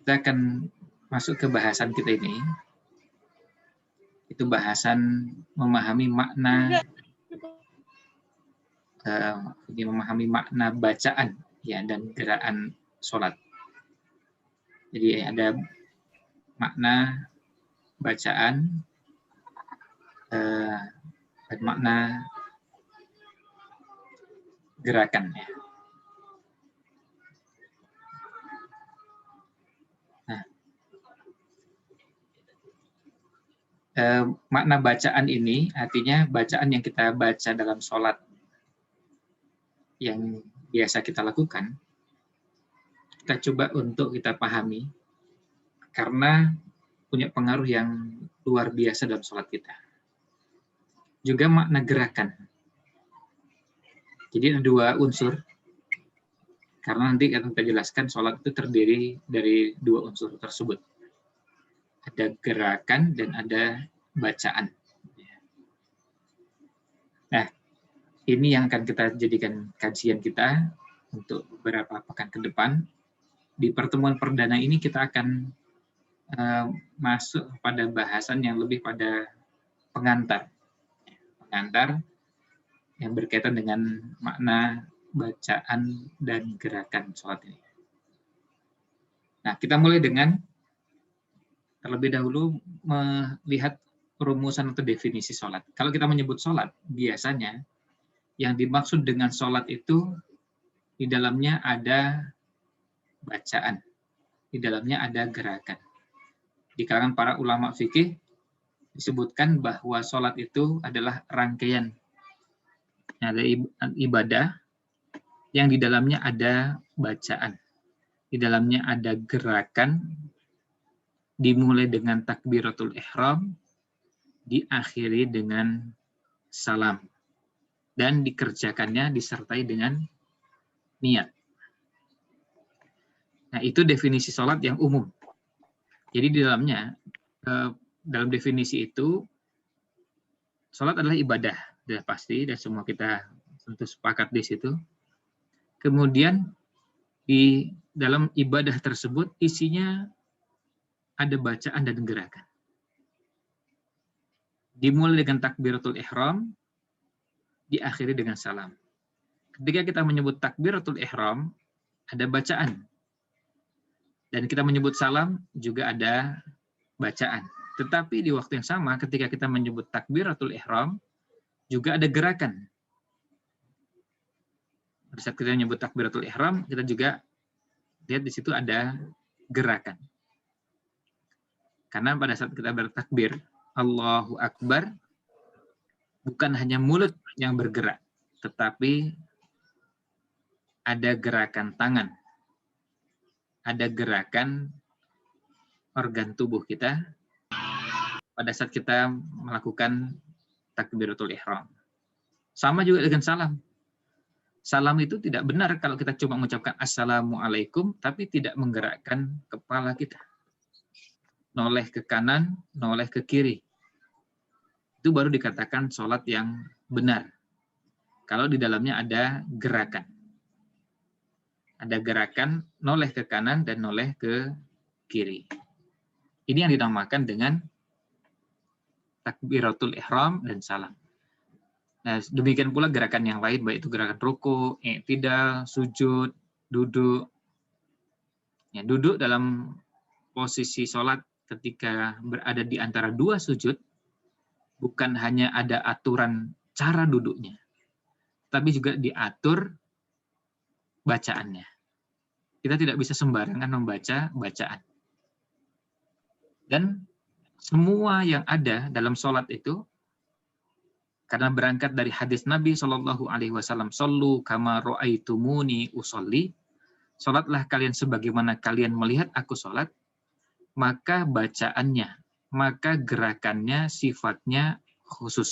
kita akan masuk ke bahasan kita ini. Itu bahasan memahami makna bacaan ya dan gerakan sholat. Jadi ada makna bacaan dan makna gerakan ya. Nah, makna bacaan ini artinya bacaan yang kita baca dalam sholat yang biasa kita lakukan, kita coba untuk kita pahami karena punya pengaruh yang luar biasa dalam sholat kita. Juga makna gerakan. Jadi ada dua unsur, karena nanti akan kita jelaskan sholat itu terdiri dari dua unsur tersebut. Ada gerakan dan ada bacaan. Nah, ini yang akan kita jadikan kajian kita untuk beberapa pekan ke depan. Di pertemuan perdana ini kita akan masuk pada bahasan yang lebih pada pengantar. Pengantar yang berkaitan dengan makna bacaan dan gerakan sholat ini. Nah, kita mulai dengan terlebih dahulu melihat perumusan atau definisi sholat. Kalau kita menyebut sholat, biasanya yang dimaksud dengan sholat itu di dalamnya ada bacaan, di dalamnya ada gerakan. Di kalangan para ulama fikih disebutkan bahwa sholat itu adalah rangkaian ada ibadah yang di dalamnya ada bacaan, di dalamnya ada gerakan, dimulai dengan takbiratul ihram, diakhiri dengan salam, dan dikerjakannya disertai dengan niat. Nah, itu definisi sholat yang umum. Jadi di dalamnya, dalam definisi itu, sholat adalah ibadah, sudah pasti, dan semua kita tentu sepakat di situ. Kemudian di dalam ibadah tersebut isinya ada bacaan dan gerakan. Dimulai dengan takbiratul ihram, diakhiri dengan salam. Ketika kita menyebut takbiratul ihram, ada bacaan. Dan kita menyebut salam, juga ada bacaan. Tetapi di waktu yang sama, ketika kita menyebut takbiratul ihram, juga ada gerakan. Pada saat kita menyebut takbiratul ihram, kita juga lihat di situ ada gerakan. Karena pada saat kita bertakbir, Allahu Akbar, bukan hanya mulut yang bergerak, tetapi ada gerakan tangan, ada gerakan organ tubuh kita pada saat kita melakukan takbiratul ihram. Sama juga dengan salam. Salam itu tidak benar kalau kita cuma mengucapkan assalamualaikum, tapi tidak menggerakkan kepala kita. Noleh ke kanan, noleh ke kiri. Itu baru dikatakan sholat yang benar. Kalau di dalamnya ada gerakan. Ada gerakan noleh ke kanan dan noleh ke kiri. Ini yang dinamakan dengan takbiratul ihram dan salam. Nah, demikian pula gerakan yang lain, baik itu gerakan ruku, i'tidal, sujud, duduk. Ya, duduk dalam posisi sholat ketika berada di antara dua sujud, bukan hanya ada aturan cara duduknya, tapi juga diatur bacaannya. Kita tidak bisa sembarangan membaca bacaan. Dan semua yang ada dalam sholat itu, karena berangkat dari hadis Nabi SAW, "Shollu kama ra'aitumuni usolli", sholatlah kalian sebagaimana kalian melihat aku sholat, maka bacaannya, maka gerakannya, sifatnya khusus.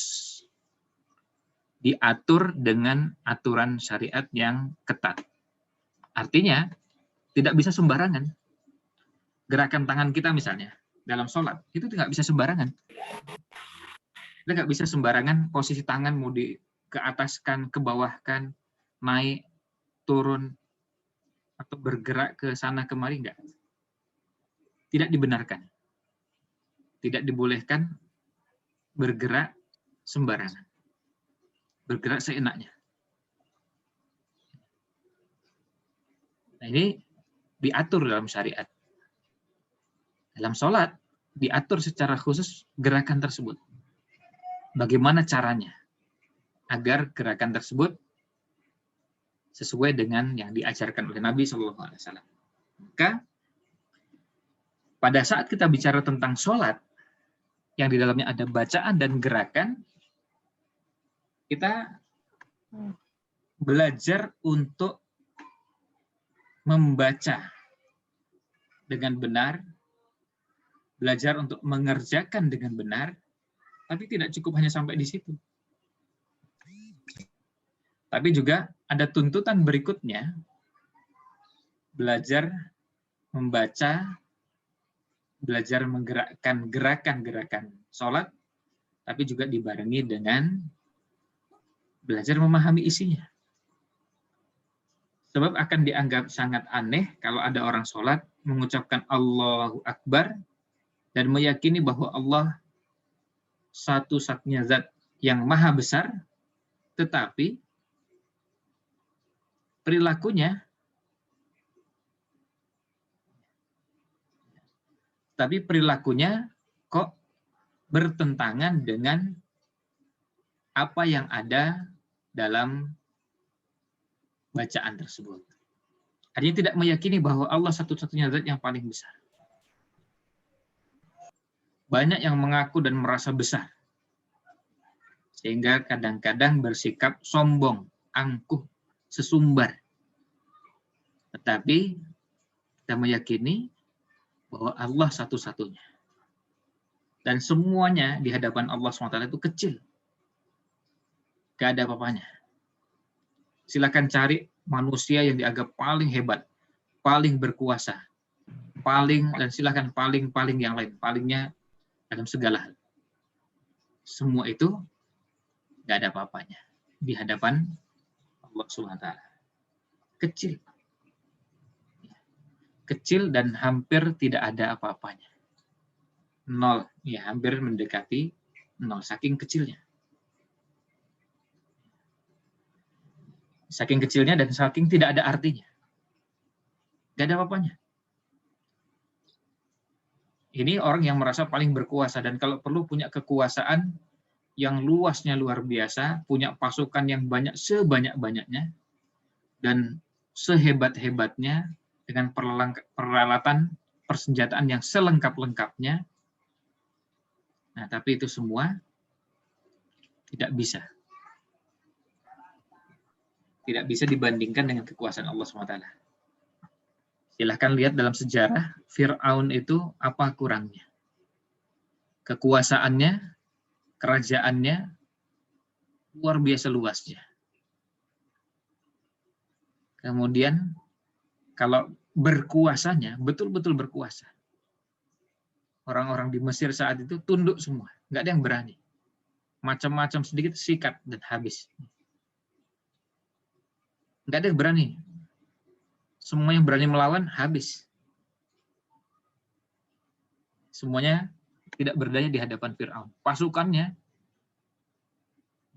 Diatur dengan aturan syariat yang ketat. Artinya, tidak bisa sembarangan. Gerakan tangan kita misalnya, dalam sholat, itu tidak bisa sembarangan. Kita nggak bisa sembarangan posisi tangan mau di ke ataskan, ke bawahkan, naik, turun, atau bergerak ke sana kemari, nggak. tidak dibenarkan. Tidak dibolehkan bergerak sembarangan. Bergerak seenaknya. Nah, ini diatur dalam syariat. Dalam sholat, diatur secara khusus gerakan tersebut. Bagaimana caranya agar gerakan tersebut sesuai dengan yang diajarkan oleh Nabi SAW. Maka pada saat kita bicara tentang sholat, yang di dalamnya ada bacaan dan gerakan, kita belajar untuk membaca dengan benar, belajar untuk mengerjakan dengan benar, tapi tidak cukup hanya sampai di situ. Tapi juga ada tuntutan berikutnya, belajar membaca, belajar menggerakkan gerakan-gerakan sholat, tapi juga dibarengi dengan belajar memahami isinya. Sebab akan dianggap sangat aneh kalau ada orang sholat mengucapkan Allahu Akbar dan meyakini bahwa Allah satu-satunya zat yang maha besar, tetapi perilakunya kok bertentangan dengan apa yang ada dalam bacaan tersebut. Artinya tidak meyakini bahwa Allah satu-satunya zat yang paling besar. Banyak yang mengaku dan merasa besar, sehingga kadang-kadang bersikap sombong, angkuh, sesumbar. Tetapi kita meyakini bahwa Allah satu-satunya. Dan semuanya di hadapan Allah SWT itu kecil. Gak ada apa-apanya. Silakan cari manusia yang dianggap paling hebat, paling berkuasa, dan silakan paling yang lain, palingnya dalam segala hal. Semua itu gak ada apa-apanya di hadapan Allah SWT. Kecil. Kecil dan hampir tidak ada apa-apanya. Nol, ya hampir mendekati nol, saking kecilnya. Saking kecilnya dan saking tidak ada artinya. Gak ada apa-apanya. Ini orang yang merasa paling berkuasa, dan kalau perlu punya kekuasaan yang luasnya luar biasa, punya pasukan yang banyak sebanyak-banyaknya, dan sehebat-hebatnya, dengan peralatan persenjataan yang selengkap-lengkapnya. Nah, tapi itu semua tidak bisa. Tidak bisa dibandingkan dengan kekuasaan Allah SWT. Silahkan lihat dalam sejarah, Fir'aun itu apa kurangnya. Kekuasaannya, kerajaannya, luar biasa luasnya. Kemudian, kalau berkuasanya, betul-betul berkuasa. Orang-orang di Mesir saat itu tunduk semua, nggak ada yang berani. Macam-macam sedikit sikat dan habis. Nggak ada yang berani. Semua yang berani melawan habis. Semuanya tidak berdaya di hadapan Fir'aun. Pasukannya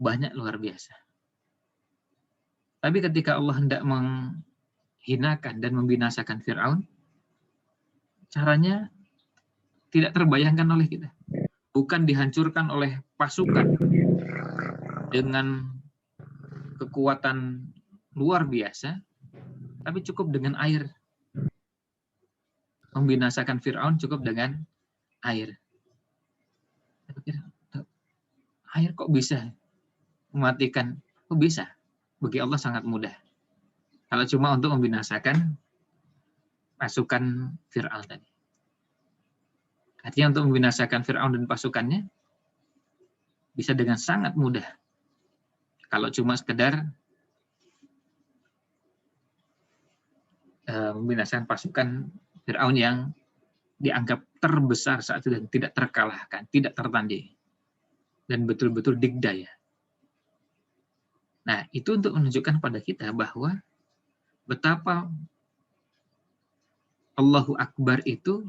banyak luar biasa. Tapi ketika Allah hendak menghinakan dan membinasakan Fir'aun, caranya tidak terbayangkan oleh kita. Bukan dihancurkan oleh pasukan dengan kekuatan luar biasa, tapi cukup dengan air. Membinasakan Fir'aun cukup dengan air. Air kok bisa mematikan? Kok bisa? Bagi Allah sangat mudah. Kalau cuma untuk membinasakan pasukan Fir'aun tadi. Artinya untuk membinasakan Fir'aun dan pasukannya bisa dengan sangat mudah. Kalau cuma sekedar membinasakan pasukan Fir'aun yang dianggap terbesar saat itu dan tidak terkalahkan, tidak tertandingi, dan betul-betul digdaya. Nah, itu untuk menunjukkan pada kita bahwa betapa Allahu Akbar itu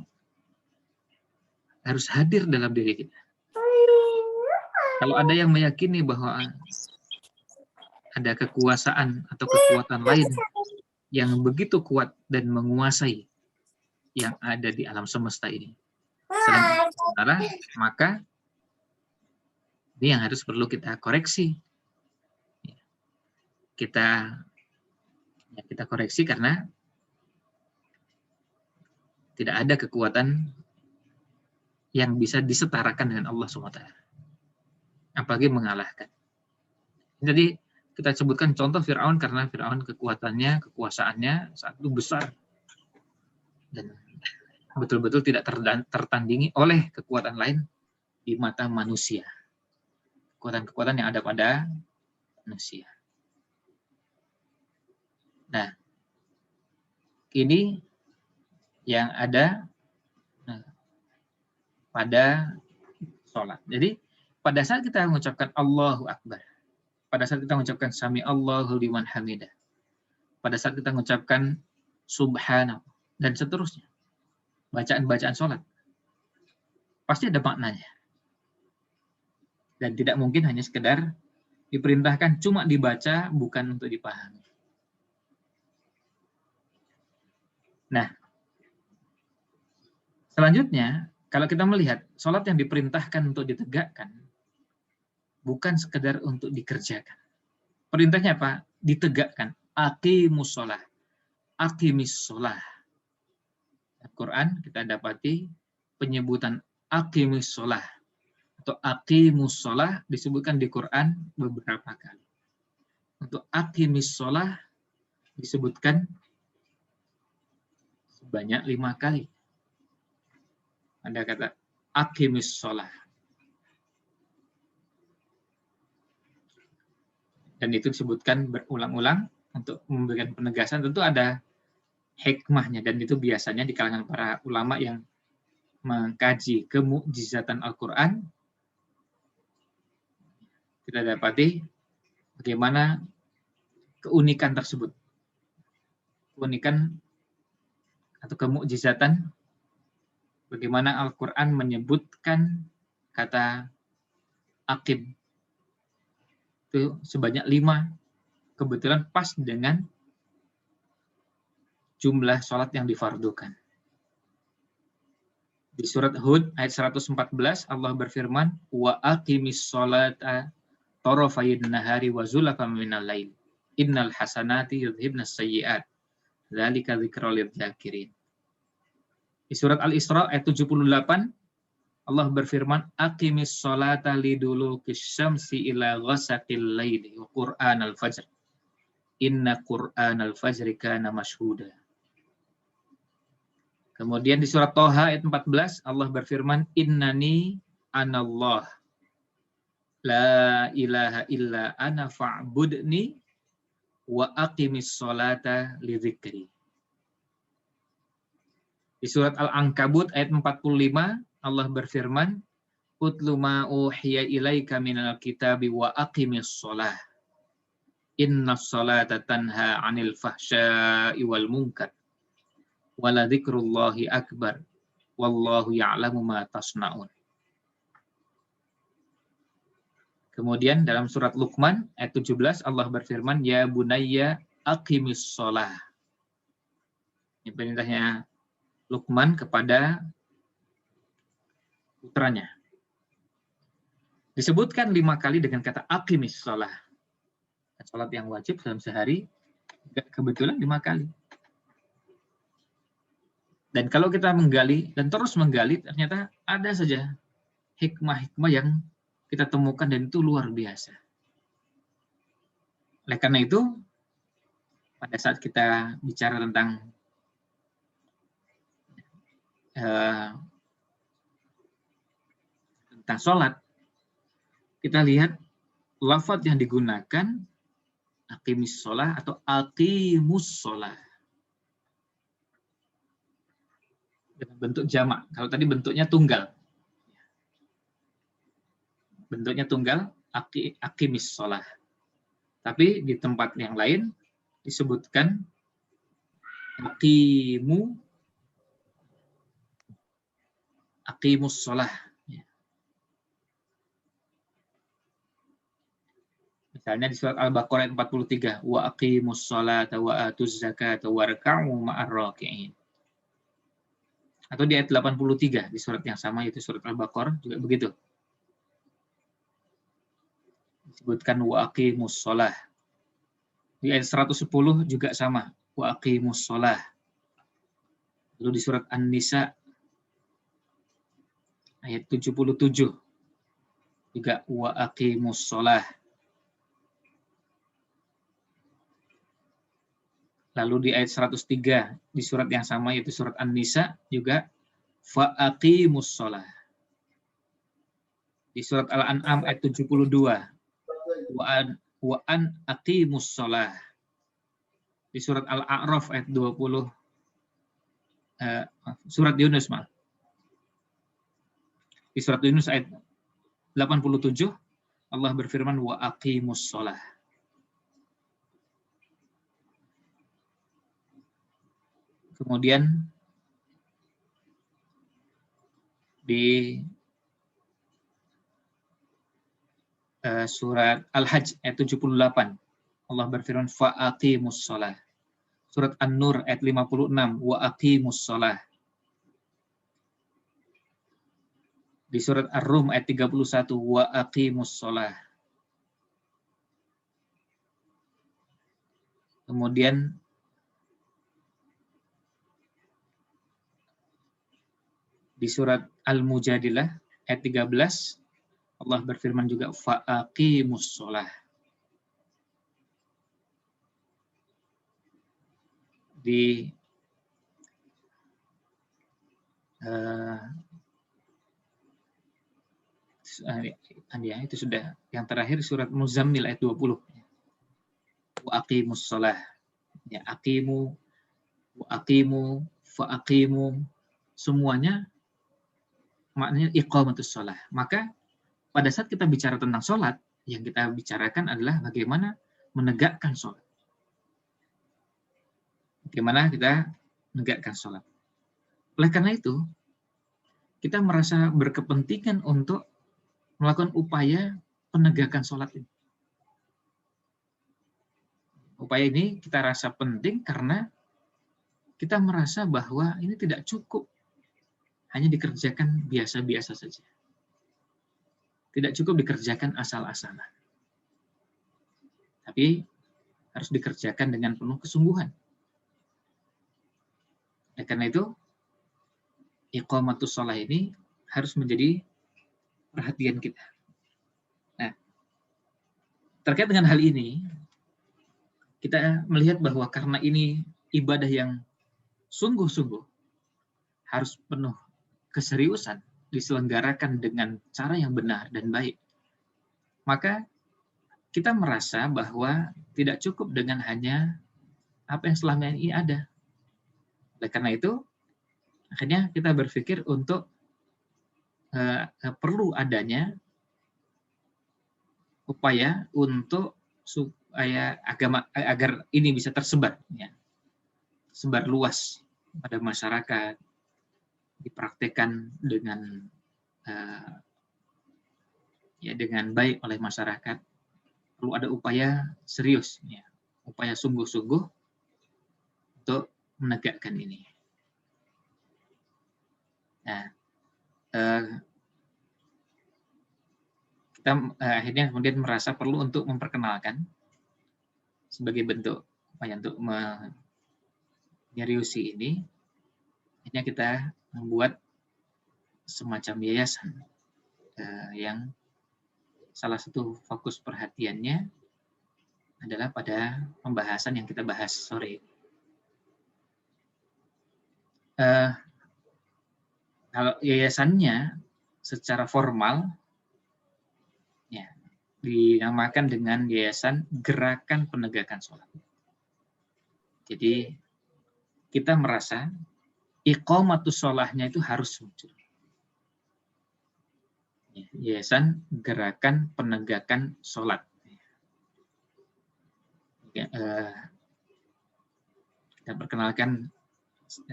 harus hadir dalam diri kita. Kalau ada yang meyakini bahwa ada kekuasaan atau kekuatan lain yang begitu kuat dan menguasai yang ada di alam semesta ini, selain Allah, maka ini yang harus perlu kita koreksi. Kita koreksi karena tidak ada kekuatan yang bisa disetarakan dengan Allah SWT. Apalagi mengalahkan. Jadi kita sebutkan contoh Fir'aun karena Fir'aun kekuatannya, kekuasaannya saat itu besar. Dan betul-betul tidak tertandingi oleh kekuatan lain di mata manusia. Kekuatan-kekuatan yang ada pada manusia. Nah, ini yang ada pada sholat. Jadi pada saat kita mengucapkan Allahu Akbar, pada saat kita mengucapkan Sami Allahu liman hamidah, pada saat kita mengucapkan Subhanallah, dan seterusnya, bacaan-bacaan sholat, pasti ada maknanya. Dan tidak mungkin hanya sekedar diperintahkan cuma dibaca, bukan untuk dipahami. Nah, selanjutnya, kalau kita melihat sholat yang diperintahkan untuk ditegakkan, bukan sekedar untuk dikerjakan. Perintahnya apa? Ditegakkan. Aqimus sholah. Aqimis sholah. Al-Quran kita dapati penyebutan aqimis sholah atau aqimus sholah disebutkan di Quran beberapa kali. Untuk aqimis sholah disebutkan sebanyak 5 kali. Ada kata aqimis sholah. Dan itu disebutkan berulang-ulang untuk memberikan penegasan. Tentu ada hikmahnya, dan itu biasanya di kalangan para ulama yang mengkaji kemukjizatan Al-Quran, kita dapati bagaimana keunikan tersebut. Keunikan atau kemukjizatan, bagaimana Al-Quran menyebutkan kata aqim itu sebanyak 5, kebetulan pas dengan jumlah sholat yang difardukan. Di surat Hud ayat 114 Allah berfirman, wa aqimis sholata tarafayn nahari wa zulafan minal lail innal hasanati yudhibnas sayyi'at dzalika dzikra lidz-dzakirin. Di surat Al-Isra ayat 78 Allah berfirman, aqimis sholata liduluki syamsi ila ghasaqil laili wa qur'anal fajr inna qur'anal fajri kana mashhuda. Kemudian di surat Thaha ayat 14 Allah berfirman, innani anallah la ilaha illa ana fa'budni wa aqimis sholata li dzikri. Di surat Al-Ankabut ayat 45 Allah berfirman, utlu ma uhiya ilaika minal kitabi wa aqimis sholah innas sholata tanha 'anil fahsya'i wal munkar wala dzikrullahi akbar wallahu ya'lamu ma tasna'un. Kemudian dalam surat Luqman ayat 17 Allah berfirman, ya bunayya aqimis sholah. Ini perintahnya Luqman kepada putranya. Disebutkan 5 kali dengan kata aqimis sholah. Sholat yang wajib dalam sehari kebetulan 5 kali. Dan kalau kita menggali dan terus menggali, ternyata ada saja hikmah-hikmah yang kita temukan dan itu luar biasa. Oleh karena itu, pada saat kita bicara tentang sholat, kita lihat lafaz yang digunakan aqimis sholah atau aqimus sholah. Dengan bentuk jamak. Kalau tadi bentuknya tunggal. Bentuknya tunggal, aqimis sholah. Tapi di tempat yang lain disebutkan aqimus shalah. Misalnya di surat Al-Baqarah ayat 43, wa aqimus sholata wa atuz zakata warka'u ma'ar raki'in. Atau di ayat 83 di surat yang sama, yaitu surat Al-Baqarah juga begitu. Disebutkan wa aqimus sholah. Di ayat 110 juga sama, wa aqimus sholah. Lalu di surat An-Nisa ayat 77 juga wa aqimus sholah. Lalu di ayat 103 di surat yang sama, yaitu surat An-Nisa juga fa aqimus sholah. Di surat Al-An'am ayat 72 wa an aqimus sholah. Di surat Al-A'raf ayat 20 surat Yunus, maaf. Di surat Yunus ayat 87 Allah berfirman wa aqimus sholah. Kemudian di surat Al-Hajj ayat 78 Allah berfirman fa aqimus shalah. Surat An-Nur ayat 56 wa aqimus shalah. Di surat Ar-Rum ayat 31 wa aqimus shalah. Kemudian di surat Al-Mujadilah ayat 13 Allah berfirman juga fa aqimus shalah. Di itu sudah yang terakhir surat Muzammil ayat 20 wa aqimus shalah. Ya, aqimu wa aqimu fa aqimu semuanya maknanya iqamatus shalah. Maka pada saat kita bicara tentang sholat, yang kita bicarakan adalah bagaimana menegakkan sholat. Bagaimana kita menegakkan sholat. Oleh karena itu, kita merasa berkepentingan untuk melakukan upaya penegakan sholat ini. Upaya ini kita rasa penting karena kita merasa bahwa ini tidak cukup hanya dikerjakan biasa-biasa saja. Tidak cukup dikerjakan asal-asalan. Tapi harus dikerjakan dengan penuh kesungguhan. Karena itu, iqamatus shalah ini harus menjadi perhatian kita. Nah, terkait dengan hal ini, kita melihat bahwa karena ini ibadah yang sungguh-sungguh harus penuh keseriusan, diselenggarakan dengan cara yang benar dan baik, maka kita merasa bahwa tidak cukup dengan hanya apa yang selama ini ada. Oleh karena itu, akhirnya kita berpikir untuk perlu adanya upaya untuk supaya agar ini bisa tersebar, ya, sebar luas pada masyarakat, dipraktekkan dengan dengan baik oleh masyarakat. Perlu ada upaya serius, ya, upaya sungguh-sungguh untuk menegakkan ini. Nah, kita akhirnya kemudian merasa perlu untuk memperkenalkan sebagai bentuk upaya untuk menyeriusi ini. Akhirnya kita membuat semacam yayasan yang salah satu fokus perhatiannya adalah pada pembahasan yang kita bahas sore. Kalau yayasannya secara formal ya, dinamakan dengan Yayasan Gerakan Penegakan Sholat. Jadi kita merasa iqamatus sholahnya itu harus muncul. Yayasan Gerakan Penegakan Sholat. Kita perkenalkan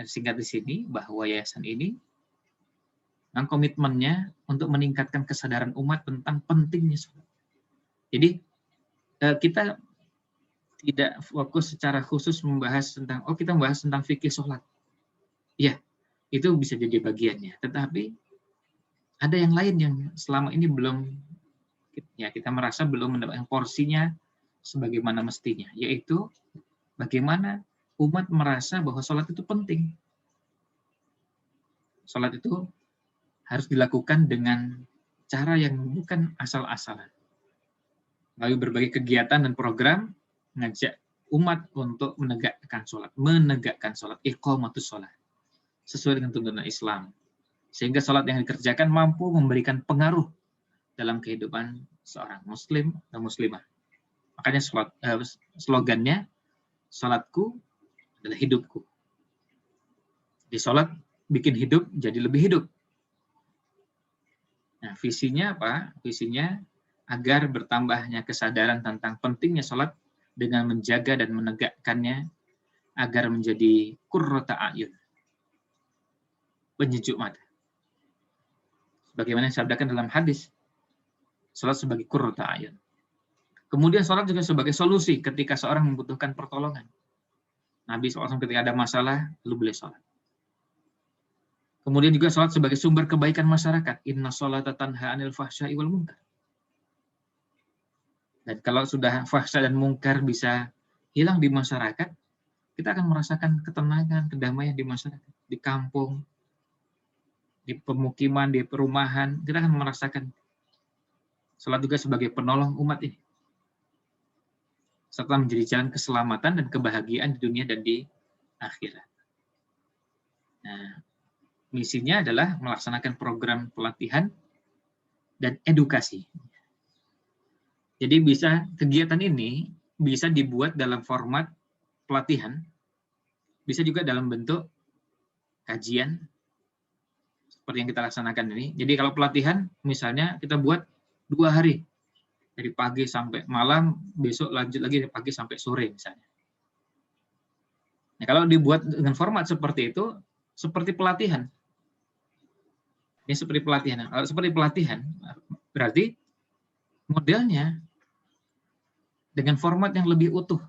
singkat di sini bahwa yayasan ini dan komitmennya untuk meningkatkan kesadaran umat tentang pentingnya sholat. Jadi kita tidak fokus secara khusus membahas tentang, kita membahas tentang fikih sholat. Ya, itu bisa jadi bagiannya. Tetapi ada yang lain yang selama ini belum, ya kita merasa belum mendapatkan porsinya sebagaimana mestinya, yaitu bagaimana umat merasa bahwa sholat itu penting. Sholat itu harus dilakukan dengan cara yang bukan asal-asalan. Melalui berbagai kegiatan dan program, ngajak umat untuk menegakkan sholat, iqamatus sholat, sesuai dengan tuntunan Islam. Sehingga sholat yang dikerjakan mampu memberikan pengaruh dalam kehidupan seorang muslim dan muslimah. Makanya slogannya, sholatku adalah hidupku. Di sholat bikin hidup jadi lebih hidup. Nah, visinya apa? Visinya agar bertambahnya kesadaran tentang pentingnya sholat dengan menjaga dan menegakkannya agar menjadi qurrata a'yun, penyejuk mata. Bagaimana disabdakan dalam hadis, sholat sebagai qurrata a'yun. Kemudian sholat juga sebagai solusi ketika seorang membutuhkan pertolongan. Nabi SAW ketika ada masalah, lu boleh sholat. Kemudian juga sholat sebagai sumber kebaikan masyarakat. Inna sholata tanha 'anil fahsya'i wal munkar. Dan kalau sudah fahsya dan mungkar bisa hilang di masyarakat, kita akan merasakan ketenangan, kedamaian di masyarakat, di kampung, di pemukiman, di perumahan. Kita akan merasakan sholat juga sebagai penolong umat ini, serta menjadi jalan keselamatan dan kebahagiaan di dunia dan di akhirat. Nah, misinya adalah melaksanakan program pelatihan dan edukasi. Jadi kegiatan ini bisa dibuat dalam format pelatihan, bisa juga dalam bentuk kajian, seperti yang kita laksanakan ini. Jadi kalau pelatihan, misalnya kita buat 2 hari, dari pagi sampai malam, besok lanjut lagi dari pagi sampai sore misalnya. Nah, kalau dibuat dengan format seperti itu, seperti pelatihan. Ini seperti pelatihan. Kalau seperti pelatihan, berarti modelnya dengan format yang lebih utuh,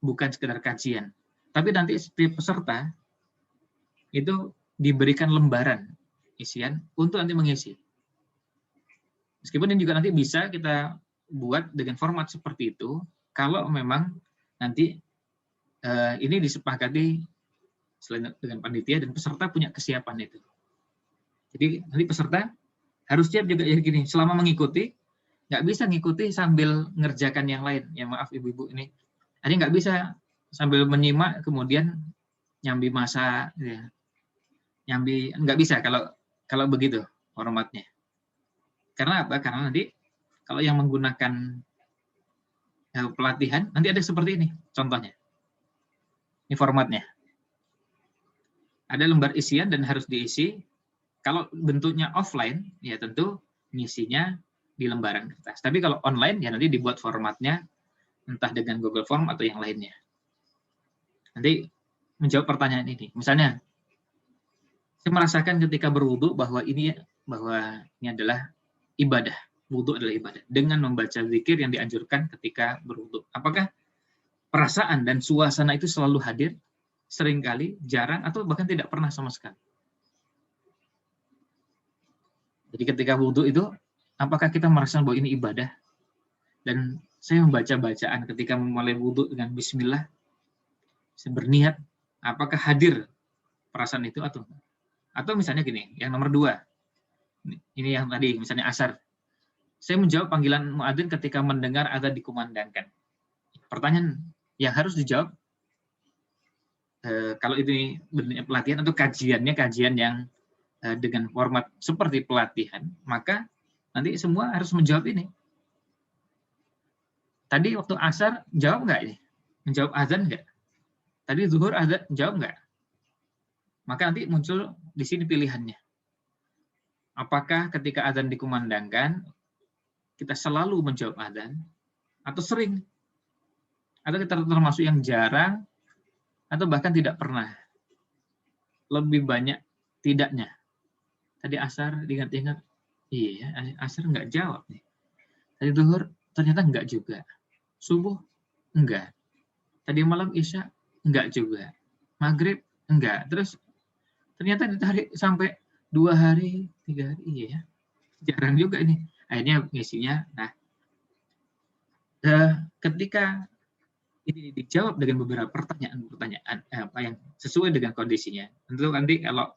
bukan sekedar kajian. Tapi nanti setiap peserta itu diberikan lembaran isian untuk nanti mengisi. Meskipun ini juga nanti bisa kita buat dengan format seperti itu, kalau memang nanti ini disepakati selain dengan panitia dan peserta punya kesiapan itu. Jadi nanti peserta harus siap juga ya gini, selama mengikuti, nggak bisa ngikuti sambil ngerjakan yang lain. Ya maaf ibu-ibu ini, jadi nggak bisa sambil menyimak kemudian nyambi masa, ya. Nyambi nggak bisa kalau begitu formatnya. Karena apa? Karena nanti kalau yang menggunakan pelatihan nanti ada seperti ini contohnya. Ini formatnya. Ada lembar isian dan harus diisi. Kalau bentuknya offline, ya tentu ngisinya di lembaran kertas. Tapi kalau online, ya nanti dibuat formatnya, entah dengan Google Form atau yang lainnya. Nanti menjawab pertanyaan ini. Misalnya, saya merasakan ketika berwudu bahwa ini adalah ibadah. Wudu adalah ibadah. Dengan membaca zikir yang dianjurkan ketika berwudu. Apakah perasaan dan suasana itu selalu hadir? Seringkali, jarang, atau bahkan tidak pernah sama sekali. Jadi ketika wudu itu, apakah kita merasa bahwa ini ibadah? Dan saya membaca bacaan ketika memulai wudu dengan bismillah, saya berniat, apakah hadir perasaan itu atau misalnya gini, yang nomor 2, ini yang tadi, misalnya asar. Saya menjawab panggilan muadzin ketika mendengar azan dikumandangkan. Pertanyaan yang harus dijawab, kalau ini bentuknya pelatihan atau kajian yang dengan format seperti pelatihan, maka nanti semua harus menjawab ini. Tadi waktu asar jawab nggak ini? Menjawab azan nggak? Tadi zuhur azan jawab nggak? Maka nanti muncul di sini pilihannya. Apakah ketika azan dikumandangkan kita selalu menjawab azan atau sering? Atau kita termasuk yang jarang atau bahkan tidak pernah? Lebih banyak tidaknya. Tadi asar diingat-ingat, iya asar nggak jawab nih. Tadi duhur ternyata nggak juga. Subuh enggak. Tadi malam isya enggak juga. Maghrib enggak. Terus ternyata ditarik sampai 2 hari, 3 hari, iya ya. Jarang juga ini. Akhirnya ngisinya. Nah, ketika ini dijawab dengan beberapa pertanyaan apa yang sesuai dengan kondisinya. Tentu nanti kalau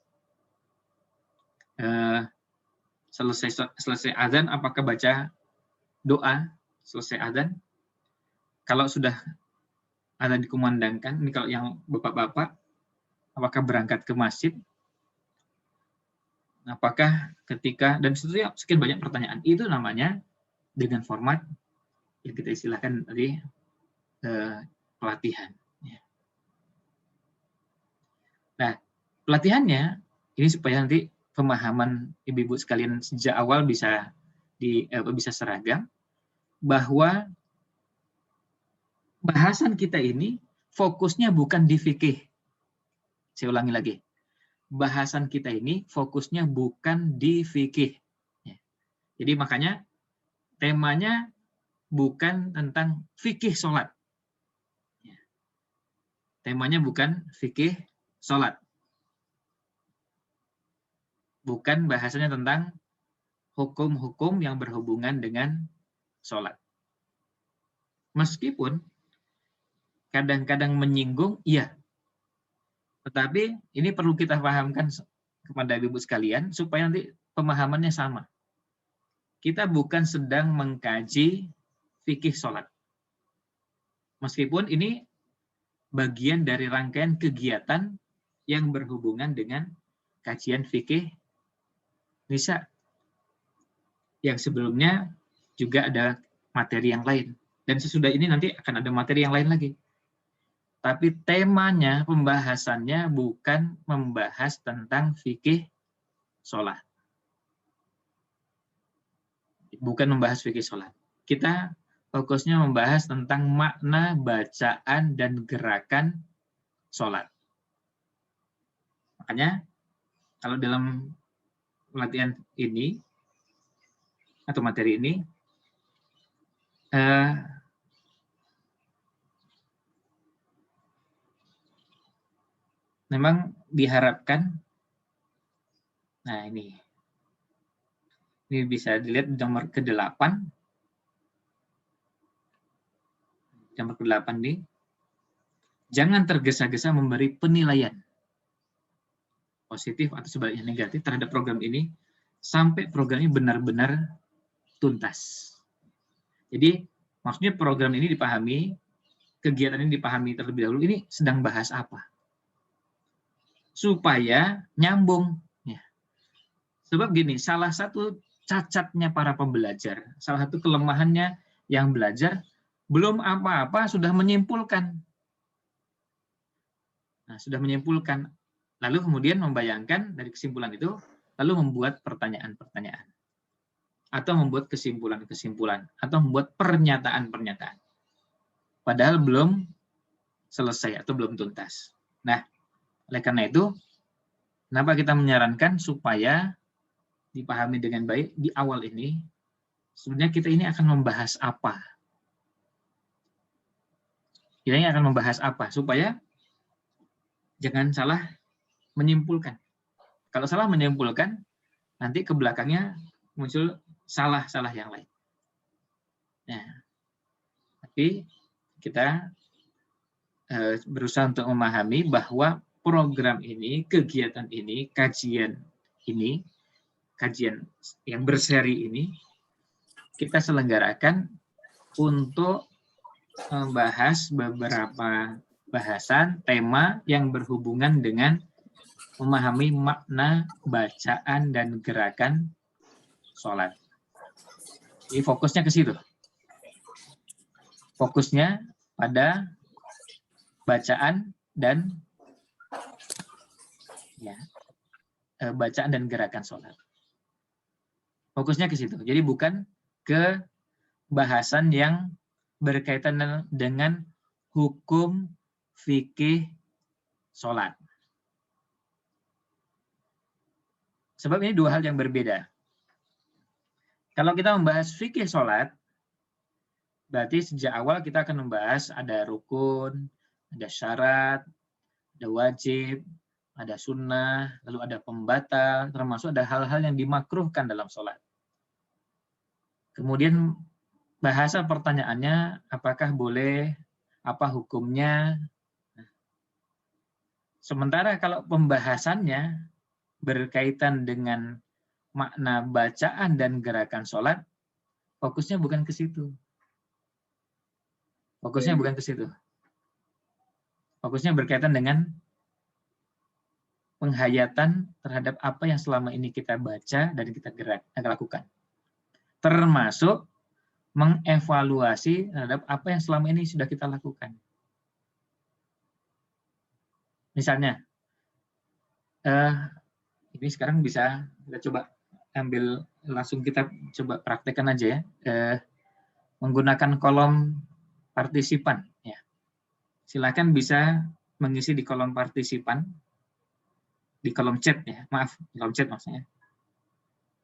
selesai azan, apakah baca doa selesai azan? Kalau sudah azan dikumandangkan, ini kalau yang bapak-bapak, apakah berangkat ke masjid? Apakah ketika, dan seterusnya sekian banyak pertanyaan. Itu namanya dengan format yang kita istilahkan tadi pelatihan. Nah, pelatihannya ini supaya nanti pemahaman ibu-ibu sekalian sejak awal bisa seragam, bahwa bahasan kita ini fokusnya bukan di fikih. Saya ulangi lagi. Bahasan kita ini fokusnya bukan di fikih. Jadi makanya temanya bukan tentang fikih sholat. Temanya bukan fikih sholat. Bukan bahasanya tentang hukum-hukum yang berhubungan dengan sholat. Meskipun kadang-kadang menyinggung, iya. Tetapi ini perlu kita pahamkan kepada ibu sekalian, supaya nanti pemahamannya sama. Kita bukan sedang mengkaji fikih sholat. Meskipun ini bagian dari rangkaian kegiatan yang berhubungan dengan kajian fikih nisa. Yang sebelumnya juga ada materi yang lain. Dan sesudah ini nanti akan ada materi yang lain lagi. Tapi temanya, pembahasannya bukan membahas tentang fikih sholat. Bukan membahas fikih sholat. Kita fokusnya membahas tentang makna bacaan dan gerakan sholat. Makanya kalau dalam pelatihan ini atau materi ini memang diharapkan, nah ini bisa dilihat nomor ke-8. Nomor ke-8 ini, jangan tergesa-gesa memberi penilaian positif atau sebaliknya negatif terhadap program ini sampai programnya benar-benar tuntas. Jadi maksudnya program ini dipahami, kegiatan ini dipahami terlebih dahulu, ini sedang bahas apa, supaya nyambung. Ya. Sebab gini, salah satu cacatnya para pembelajar, salah satu kelemahannya yang belajar, belum apa-apa sudah menyimpulkan. Nah, sudah menyimpulkan, lalu kemudian membayangkan dari kesimpulan itu, lalu membuat pertanyaan-pertanyaan, atau membuat kesimpulan-kesimpulan, atau membuat pernyataan-pernyataan. Padahal belum selesai atau belum tuntas. Nah, oleh karena itu, kenapa kita menyarankan supaya dipahami dengan baik di awal ini, sebenarnya kita ini akan membahas apa? Kita ini akan membahas apa? Supaya jangan salah menyimpulkan. Kalau salah menyimpulkan, nanti ke belakangnya muncul salah-salah yang lain. Nah, tapi kita berusaha untuk memahami bahwa program ini, kegiatan ini, kajian ini, kajian yang berseri ini, kita selenggarakan untuk membahas beberapa bahasan, tema yang berhubungan dengan memahami makna bacaan dan gerakan sholat. Jadi fokusnya ke situ. Fokusnya pada bacaan dan bacaan dan gerakan sholat. Fokusnya ke situ. Jadi bukan ke bahasan yang berkaitan dengan hukum fikih sholat. Sebab ini dua hal yang berbeda. Kalau kita membahas fikih sholat, berarti sejak awal kita akan membahas ada rukun, ada syarat, ada wajib, ada sunnah, lalu ada pembatal, termasuk ada hal-hal yang dimakruhkan dalam sholat. Kemudian bahasa pertanyaannya, apakah boleh, apa hukumnya. Sementara kalau pembahasannya berkaitan dengan makna bacaan dan gerakan sholat, fokusnya bukan ke situ. Fokusnya bukan ke situ. Fokusnya berkaitan dengan penghayatan terhadap apa yang selama ini kita baca dan kita lakukan. Termasuk mengevaluasi terhadap apa yang selama ini sudah kita lakukan. Misalnya, ini sekarang bisa kita coba ambil, langsung kita coba praktekkan aja ya. Menggunakan kolom partisipan. Ya. Silakan bisa mengisi di kolom partisipan, di kolom chat ya, maaf, di kolom chat maksudnya.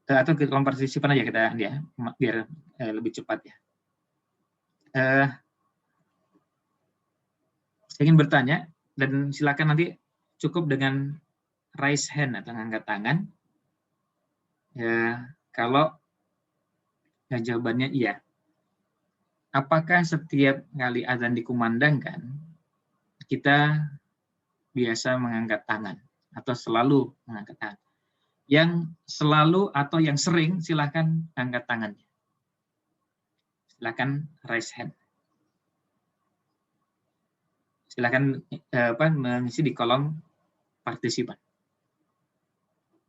Atau di kolom partisipan aja kita ya, biar lebih cepat ya. Saya ingin bertanya, dan silakan nanti cukup dengan raise hand atau angkat tangan. Ya, kalau jawabannya iya. Apakah setiap kali azan dikumandangkan, kita biasa mengangkat tangan atau selalu mengangkat tangan? Yang selalu atau yang sering, silakan angkat tangannya. Silakan raise hand. Silakan mengisi di kolom partisipan.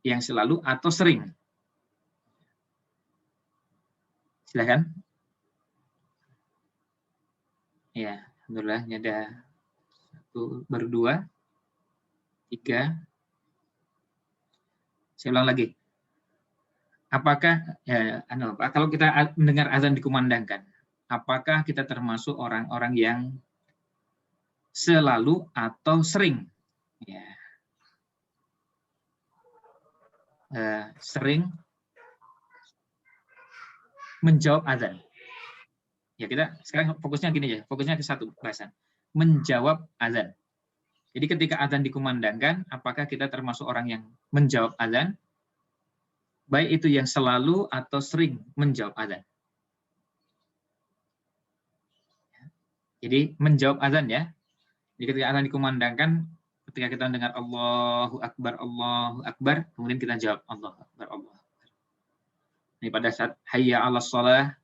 Yang selalu atau sering. Silakan. Ya, alhamdulillah ini ada 1, baru 2, 3. Saya ulang lagi. Apakah kalau kita mendengar azan dikumandangkan, apakah kita termasuk orang-orang yang selalu atau sering? Ya. Sering menjawab azan. Ya, kita sekarang fokusnya gini ya, fokusnya ke satu bahasan. Menjawab azan. Jadi ketika azan dikumandangkan, apakah kita termasuk orang yang menjawab azan? Baik itu yang selalu atau sering menjawab azan. Jadi menjawab azan ya. Jadi ketika azan dikumandangkan, ketika kita mendengar Allahu Akbar, kemudian kita jawab Allahu Akbar, Allahu Akbar. Ini pada saat hayya 'alas shalah,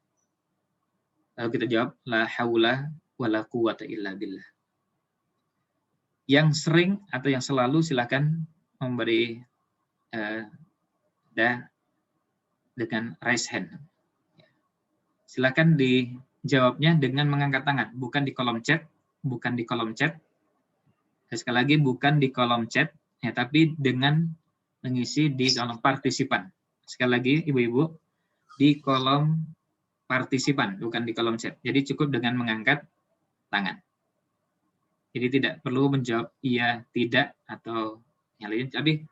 lalu kita jawab la haula wala quwata illa billah. Yang sering atau yang selalu silakan memberi dengan raise hand. Silakan dijawabnya dengan mengangkat tangan, bukan di kolom chat, bukan di kolom chat. Sekali lagi bukan di kolom chat, ya, tapi dengan mengisi di kolom partisipan. Sekali lagi ibu-ibu, di kolom partisipan, bukan di kolom chat. Jadi cukup dengan mengangkat tangan. Jadi tidak perlu menjawab iya, tidak, atau yang lain. Tapi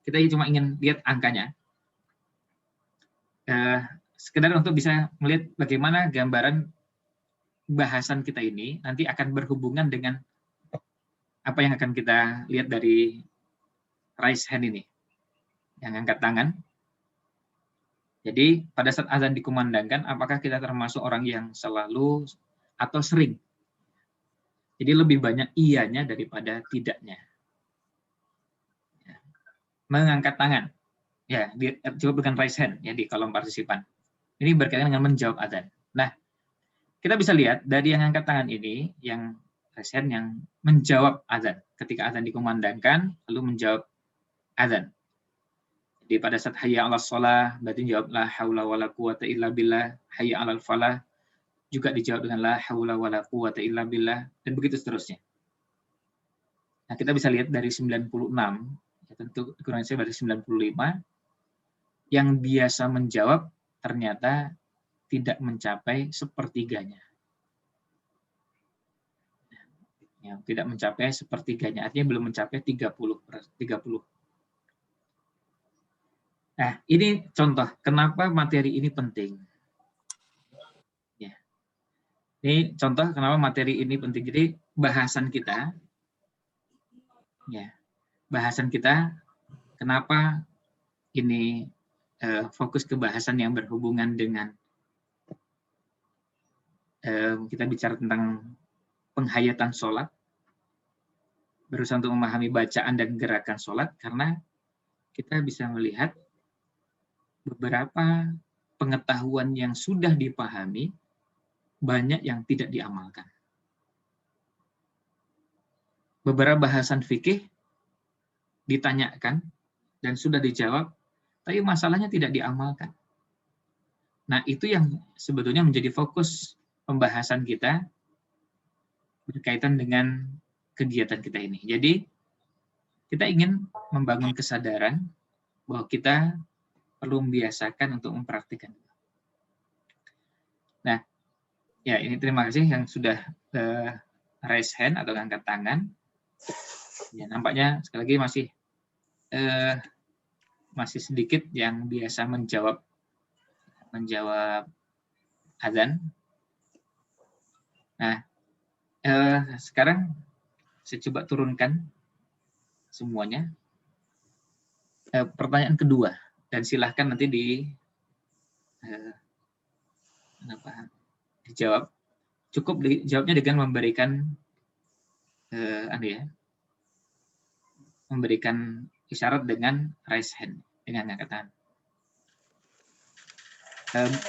kita cuma ingin lihat angkanya. Sekedar untuk bisa melihat bagaimana gambaran bahasan kita ini nanti akan berhubungan dengan apa yang akan kita lihat dari raise hand ini. Yang angkat tangan. Jadi pada saat azan dikumandangkan, apakah kita termasuk orang yang selalu atau sering? Jadi lebih banyak iyanya daripada tidaknya. Mengangkat tangan. Ya, cukup dengan raise hand ya di kolom partisipan. Ini berkaitan dengan menjawab azan. Nah, kita bisa lihat dari yang angkat tangan ini, yang raise hand, yang menjawab azan. Ketika azan dikumandangkan, lalu menjawab azan. Jadi pada saat hayya 'alas shalah, berarti jawab la haula wala quwata illa billah. Hayya 'alal falah, juga dijawab dengan la haula wala quwata illa billah, dan begitu seterusnya. Nah, kita bisa lihat dari 96, ya tentu kurang saya dari 95, yang biasa menjawab ternyata tidak mencapai sepertiganya. Ya, tidak mencapai sepertiganya, artinya belum mencapai 30. Nah, ini contoh kenapa materi ini penting. Ya. Ini contoh kenapa materi ini penting. Jadi bahasan kita, ya, bahasan kita kenapa ini fokus ke bahasan yang berhubungan dengan kita bicara tentang penghayatan sholat, berusaha untuk memahami bacaan dan gerakan sholat, karena kita bisa melihat beberapa pengetahuan yang sudah dipahami, banyak yang tidak diamalkan. Beberapa bahasan fikih ditanyakan dan sudah dijawab, tapi masalahnya tidak diamalkan. Nah, itu yang sebetulnya menjadi fokus pembahasan kita berkaitan dengan kegiatan kita ini. Jadi, kita ingin membangun kesadaran bahwa kita perlu membiasakan untuk mempraktikkan. Nah, ya ini terima kasih yang sudah raise hand atau angkat tangan. Ya, nampaknya sekali lagi masih sedikit yang biasa menjawab azan. Nah, sekarang saya coba turunkan semuanya. Pertanyaan kedua, dan silahkan nanti dijawab. Cukup dijawabnya dengan memberikan isyarat dengan raise hand, dengan angkat tangan.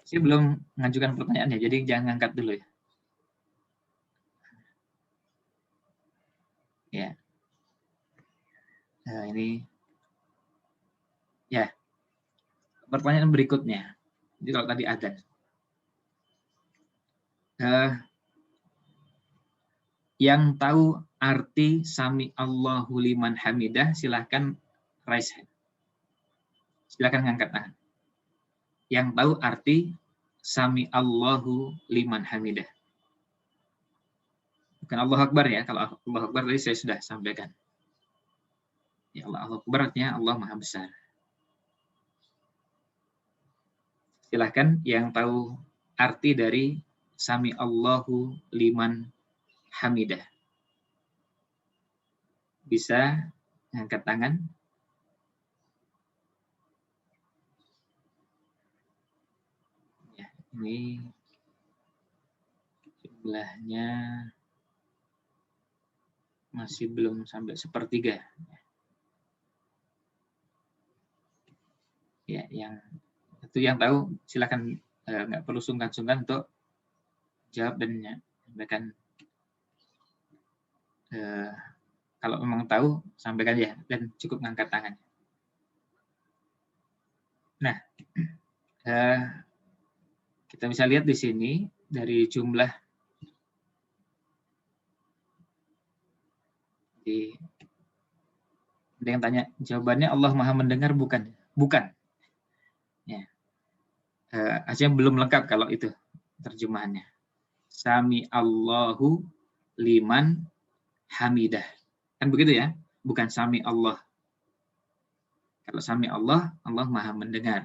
Saya belum mengajukan pertanyaannya, jadi jangan angkat dulu ya. Ya. Nah, ini ya. Pertanyaan berikutnya. Jadi kalau tadi ada yang tahu arti sami Allahu liman hamidah, silahkan raise hand. Silahkan angkat tangan. Yang tahu arti sami Allahu liman hamidah. Bukan Allahu Akbar ya. Kalau Allahu Akbar tadi saya sudah sampaikan. Ya Allah, Allahu Akbar artinya Allah Maha Besar. Silahkan yang tahu arti dari sami Allahu liman hamidah. Bisa angkat tangan. Ya, ini jumlahnya masih belum sampai 1/3. Ya, yang tahu silakan, nggak perlu sungkan-sungkan untuk jawab dan menyampaikan. Kalau memang tahu sampaikan ya, dan cukup ngangkat tangan. Nah, kita bisa lihat di sini dari jumlah ada yang tanya jawabannya Allah Maha mendengar, bukan? Bukan. Ya. Artinya belum lengkap kalau itu terjemahannya. Sami Allahu liman hamidah. Kan begitu ya? Bukan sami Allah. Kalau sami Allah, Allah Maha mendengar.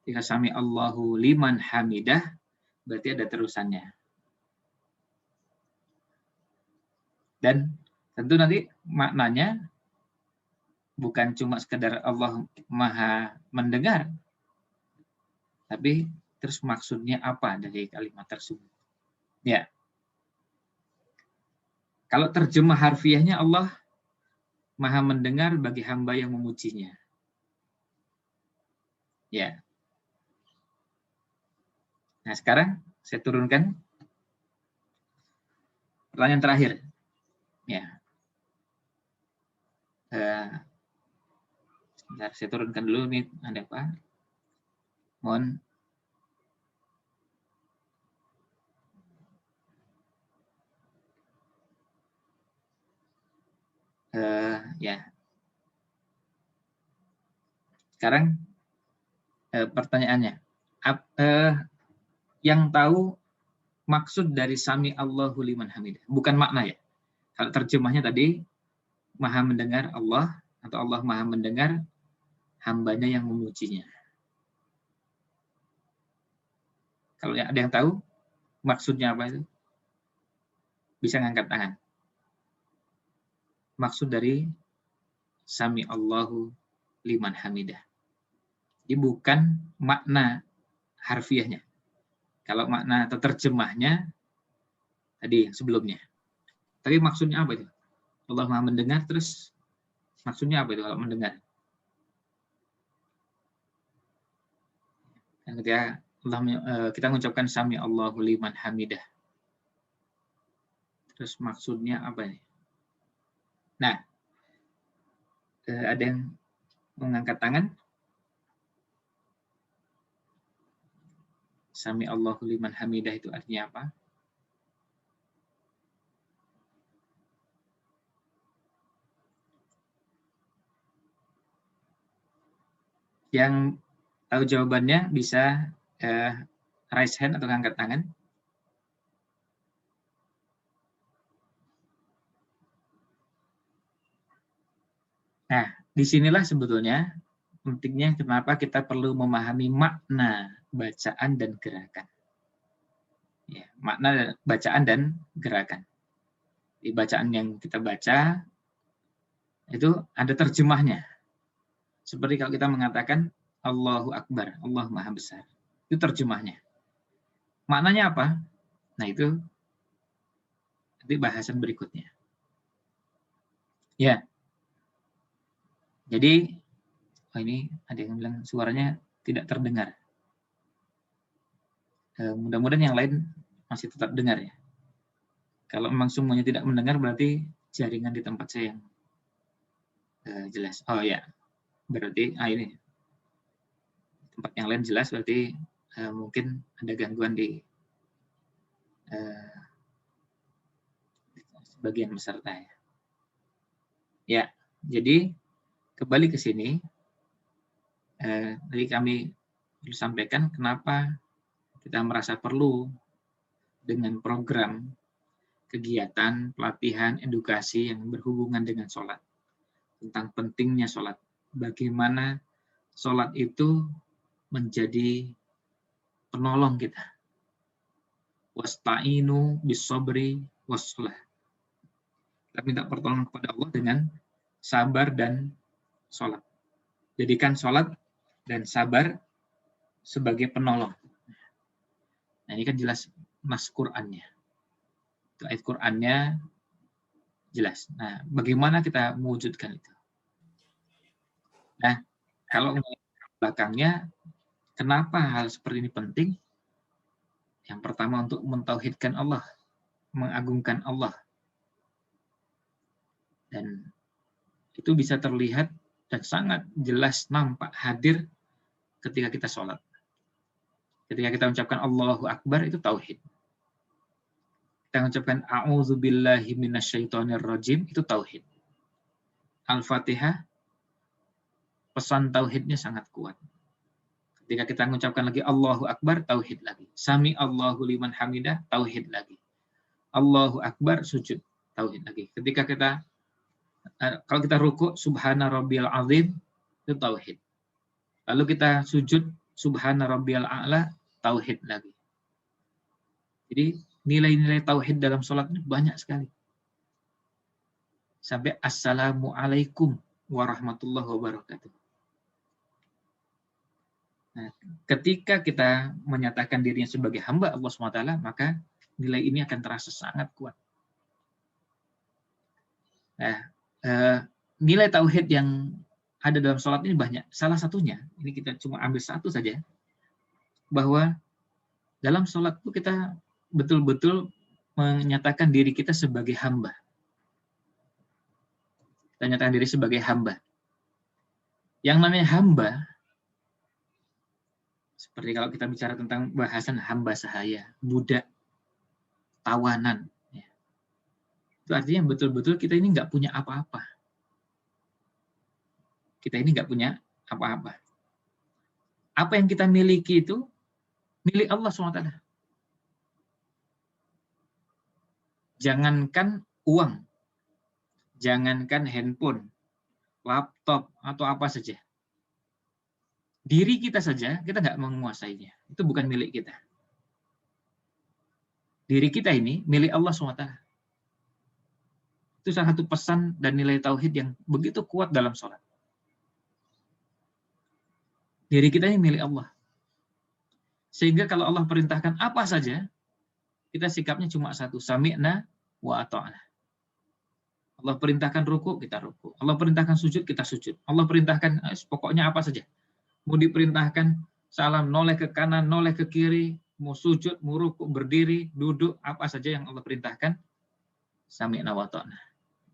Jika sami Allahu liman hamidah, berarti ada terusannya. Dan tentu nanti maknanya bukan cuma sekedar Allah Maha mendengar, tapi terus maksudnya apa dari kalimat tersebut. Ya. Kalau terjemah harfiahnya Allah Maha mendengar bagi hamba yang memujinya. Ya. Nah, sekarang saya turunkan pertanyaan terakhir. Ya. Sebentar, saya turunkan dulu nih, ada apa? Mohon. Ya. Sekarang pertanyaannya, yang tahu maksud dari sami Allahu liman hamidah, bukan makna ya. Kalau terjemahnya tadi Maha mendengar Allah atau Allah Maha mendengar hambanya yang memujinya. Kalau ada yang tahu maksudnya apa itu? Bisa ngangkat tangan. Maksud dari Sami Allahu liman hamidah. Jadi bukan makna harfiahnya. Kalau makna atau terjemahnya tadi yang sebelumnya. Tapi maksudnya apa itu? Allah Maha mendengar, terus maksudnya apa itu kalau mendengar? Yang ketika kita mengucapkan Sami Allahu liman hamidah. Terus maksudnya apa ini? Nah, ada yang mengangkat tangan? Sami Allahu liman hamidah itu artinya apa? Yang tahu jawabannya bisa raise hand atau angkat tangan. Nah, disinilah sebetulnya pentingnya kenapa kita perlu memahami makna bacaan dan gerakan. Ya, makna bacaan dan gerakan. Di bacaan yang kita baca itu ada terjemahnya. Seperti kalau kita mengatakan Allahu Akbar, Allah Maha Besar. Itu terjemahnya. Maknanya apa? Nah, itu nanti bahasan berikutnya. Ya. Jadi, ini ada yang bilang suaranya tidak terdengar. Mudah-mudahan yang lain masih tetap dengar ya. Kalau memang semuanya tidak mendengar berarti jaringan di tempat saya yang jelas. Oh ya, berarti ini tempat yang lain jelas berarti mungkin ada gangguan di sebagian peserta ya. Ya, jadi kembali ke sini. Tadi kami sampaikan kenapa kita merasa perlu dengan program kegiatan, pelatihan, edukasi yang berhubungan dengan sholat. Tentang pentingnya sholat. Bagaimana sholat itu menjadi penolong kita. Wasta'inu bis-sabri was-shalah. Kita minta pertolongan kepada Allah dengan sabar dan sholat. Jadikan sholat dan sabar sebagai penolong. Nah, ini kan jelas nas Qur'annya. Ayat Qur'annya jelas. Nah, bagaimana kita mewujudkan itu? Nah, kalau belakangnya, kenapa hal seperti ini penting? Yang pertama untuk mentauhidkan Allah, mengagungkan Allah. Dan itu bisa terlihat dan sangat jelas nampak hadir ketika kita sholat. Ketika kita mengucapkan Allahu Akbar, itu tauhid. Kita mengucapkan A'udzubillahi minasyaitonirrajim, itu tauhid. Al-Fatihah, pesan tauhidnya sangat kuat. Ketika kita mengucapkan lagi Allahu Akbar, tauhid lagi. Sami Allahu liman hamidah, tauhid lagi. Allahu Akbar, sujud, tauhid lagi. Ketika kita, kalau kita ruku, Subhana Rabbiyal Azim, itu tauhid. Lalu kita sujud, Subhana Rabbiyal A'la, tauhid lagi. Jadi nilai-nilai tauhid dalam sholat ini banyak sekali. Sampai Assalamualaikum warahmatullahi wabarakatuh. Nah, ketika kita menyatakan dirinya sebagai hamba Allah SWT, maka nilai ini akan terasa sangat kuat. Nah, nilai tauhid yang ada dalam sholat ini banyak. Salah satunya, ini kita cuma ambil satu saja, bahwa dalam sholat itu kita betul-betul menyatakan diri kita sebagai hamba. Kita nyatakan diri sebagai hamba. Yang namanya hamba, seperti kalau kita bicara tentang bahasan hamba sahaya, budak, tawanan. Ya. Itu artinya betul-betul kita ini nggak punya apa-apa. Kita ini nggak punya apa-apa. Apa yang kita miliki itu milik Allah SWT. Jangankan uang, jangankan handphone, laptop, atau apa saja. Diri kita saja, kita nggak menguasainya. Itu bukan milik kita. Diri kita ini milik Allah SWT. Itu salah satu pesan dan nilai tauhid yang begitu kuat dalam sholat. Diri kita ini milik Allah. Sehingga kalau Allah perintahkan apa saja, kita sikapnya cuma satu, sami'na wa ata'na. Allah perintahkan ruku, kita ruku. Allah perintahkan sujud, kita sujud. Allah perintahkan pokoknya apa saja. Mau diperintahkan salam, noleh ke kanan, noleh ke kiri, mau sujud, mau ruku, berdiri, duduk, apa saja yang Allah perintahkan, sami'na wa ta'na.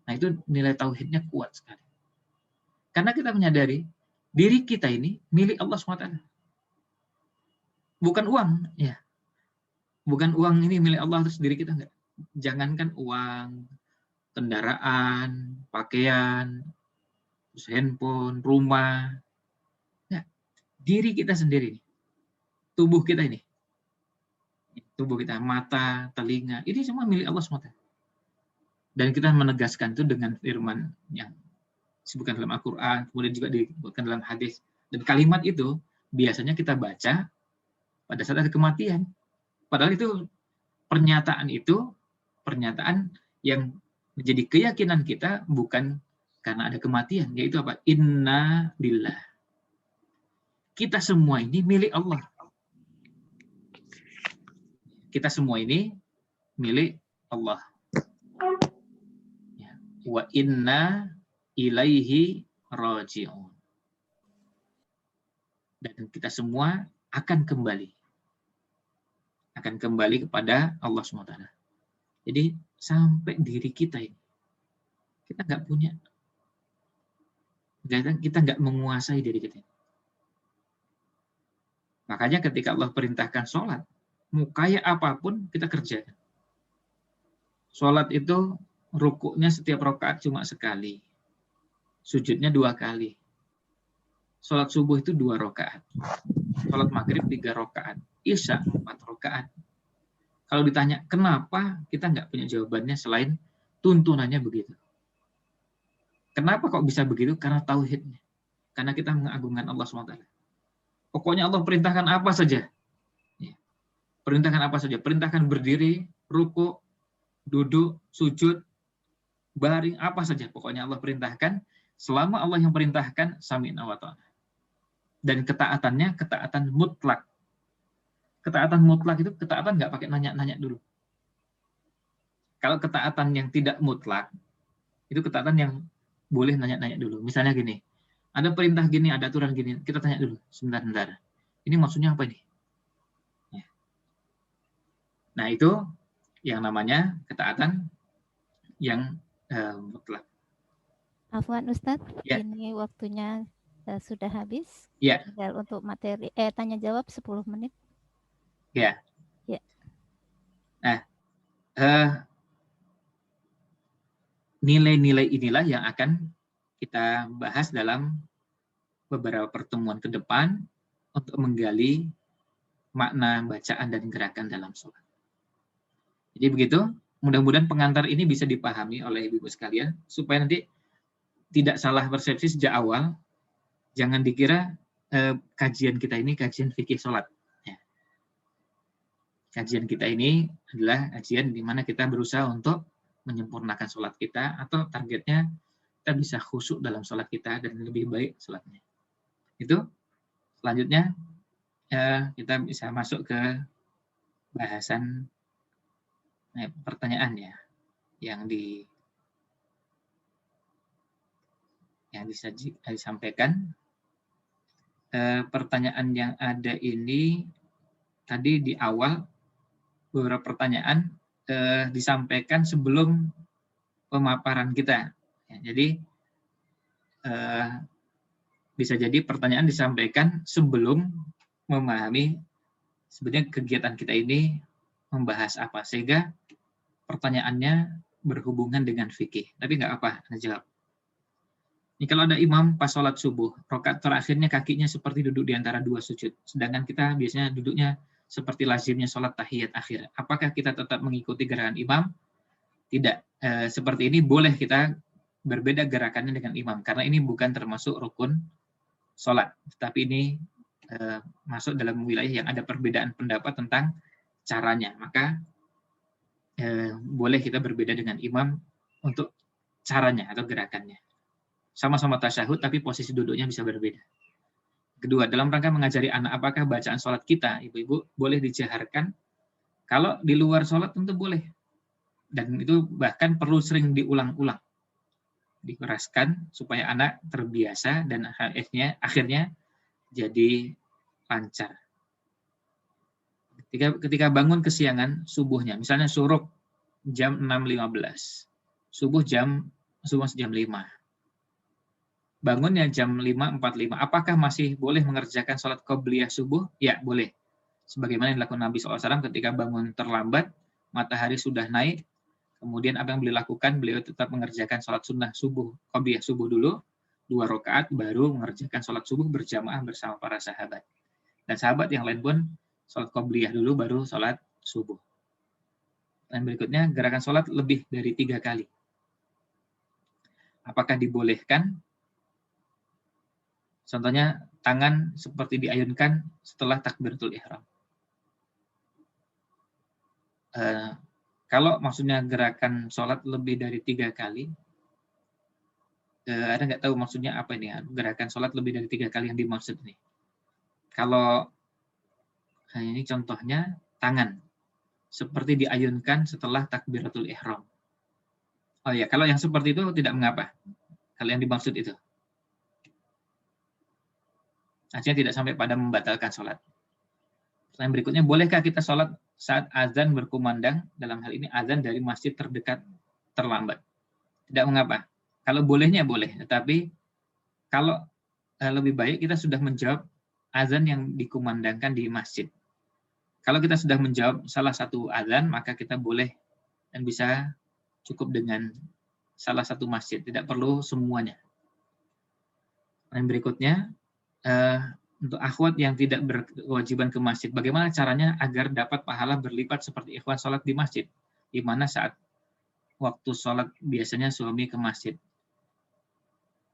Nah, itu nilai tauhidnya kuat sekali. Karena kita menyadari diri kita ini milik Allah SWT. Bukan uang, ya. Bukan uang ini milik Allah terus diri kita enggak. Jangankan uang, kendaraan, pakaian, terus handphone, rumah. Ya, diri kita sendiri, tubuh kita ini. Tubuh kita, mata, telinga, ini semua milik Allah SWT. Dan kita menegaskan itu dengan firman yang disebutkan dalam Al-Quran, kemudian juga disebutkan dalam hadis. Dan kalimat itu biasanya kita baca pada saat ada kematian. Padahal itu pernyataan yang menjadi keyakinan kita bukan karena ada kematian, yaitu apa? Inna lillah. Kita semua ini milik Allah. Kita semua ini milik Allah. Wa inna ilaihi raji'un. Dan kita semua akan kembali kepada Allah SWT. Jadi sampai diri kita ini, kita nggak punya, kita nggak menguasai diri kita. Makanya ketika Allah perintahkan sholat, mau kaya apapun kita kerjakan. Sholat itu rukuknya setiap rakaat cuma sekali, sujudnya 2 kali. Sholat subuh itu 2 rakaat, sholat maghrib 3 rakaat, isya 4 rakaat. Kalau ditanya kenapa, kita nggak punya jawabannya selain tuntunannya begitu. Kenapa kok bisa begitu? Karena tauhidnya. Karena kita mengagungkan Allah SWT. Pokoknya Allah perintahkan apa saja. Perintahkan apa saja. Perintahkan berdiri, ruku, duduk, sujud, baring, apa saja. Pokoknya Allah perintahkan. Selama Allah yang perintahkan, sami'na wa ta'na. Dan ketaatannya, ketaatan mutlak. Ketaatan mutlak itu ketaatan nggak pakai nanya-nanya dulu. Kalau ketaatan yang tidak mutlak, itu ketaatan yang boleh nanya-nanya dulu. Misalnya gini, ada perintah gini, ada aturan gini, kita tanya dulu, sebentar. Ini maksudnya apa ini? Ya. Nah, itu yang namanya ketaatan yang mutlak. Afwan Ustadz, ya. Ini waktunya sudah habis. Ya. Tinggal untuk materi tanya jawab 10 menit. Ya. Ya. Nah, nilai-nilai inilah yang akan kita bahas dalam beberapa pertemuan ke depan untuk menggali makna bacaan dan gerakan dalam sholat. Jadi begitu, mudah-mudahan pengantar ini bisa dipahami oleh ibu-ibu sekalian, supaya nanti tidak salah persepsi sejak awal. Jangan dikira kajian kita ini kajian fikih sholat. Ya. Kajian kita ini adalah kajian di mana kita berusaha untuk menyempurnakan sholat kita, atau targetnya kita bisa khusyuk dalam sholat kita dan lebih baik sholatnya. Itu selanjutnya kita bisa masuk ke bahasan pertanyaan ya yang disampaikan. Pertanyaan yang ada ini tadi di awal beberapa pertanyaan disampaikan sebelum pemaparan kita. Ya, jadi bisa jadi pertanyaan disampaikan sebelum memahami sebenarnya kegiatan kita ini membahas apa, sehingga pertanyaannya berhubungan dengan fikih. Tapi nggak apa, Anda jawab. Ini kalau ada imam pas sholat subuh, rakaat terakhirnya kakinya seperti duduk di antara 2 sujud, sedangkan kita biasanya duduknya seperti lazimnya sholat tahiyat akhir. Apakah kita tetap mengikuti gerakan imam? Tidak. Seperti ini boleh kita berbeda gerakannya dengan imam, karena ini bukan termasuk rukun sholat, tetapi ini masuk dalam wilayah yang ada perbedaan pendapat tentang caranya, maka boleh kita berbeda dengan imam untuk caranya atau gerakannya. Sama-sama tasyahud, tapi posisi duduknya bisa berbeda. Kedua, dalam rangka mengajari anak apakah bacaan sholat kita, ibu-ibu, boleh dijaharkan. Kalau di luar sholat tentu boleh. Dan itu bahkan perlu sering diulang-ulang. Dikeraskan supaya anak terbiasa dan akhirnya jadi lancar. Ketika bangun kesiangan subuhnya, misalnya syuruk jam 6.15, subuh jam 5. Bangunnya jam 5.45, apakah masih boleh mengerjakan sholat qobliyah subuh? Ya, boleh. Sebagaimana yang dilakukan Nabi SAW ketika bangun terlambat, matahari sudah naik, kemudian apa yang beliau lakukan? Beliau tetap mengerjakan sholat sunnah subuh, qobliyah subuh dulu, 2 rakaat, baru mengerjakan sholat subuh berjamaah bersama para sahabat. Dan sahabat yang lain pun sholat qobliyah dulu, baru sholat subuh. Dan berikutnya, gerakan sholat lebih dari 3 kali. Apakah dibolehkan? Contohnya, tangan seperti diayunkan setelah takbiratul ihram. Kalau maksudnya gerakan sholat lebih dari 3 kali, ada nggak tahu maksudnya apa ini? Gerakan sholat lebih dari 3 kali yang dimaksud ini. Kalau ini contohnya tangan seperti diayunkan setelah takbiratul ihram. Oh ya, kalau yang seperti itu tidak mengapa. Kalau yang dimaksud itu, artinya tidak sampai pada membatalkan sholat. Pertanyaan berikutnya, bolehkah kita sholat saat azan berkumandang? Dalam hal ini azan dari masjid terdekat terlambat. Tidak mengapa. Kalau bolehnya boleh, tetapi kalau lebih baik kita sudah menjawab azan yang dikumandangkan di masjid. Kalau kita sudah menjawab salah satu azan, maka kita boleh dan bisa cukup dengan salah satu masjid, tidak perlu semuanya. Dan berikutnya, untuk akhwat yang tidak berkewajiban ke masjid, bagaimana caranya agar dapat pahala berlipat seperti ikhwan sholat di masjid, di mana saat waktu sholat biasanya suami ke masjid.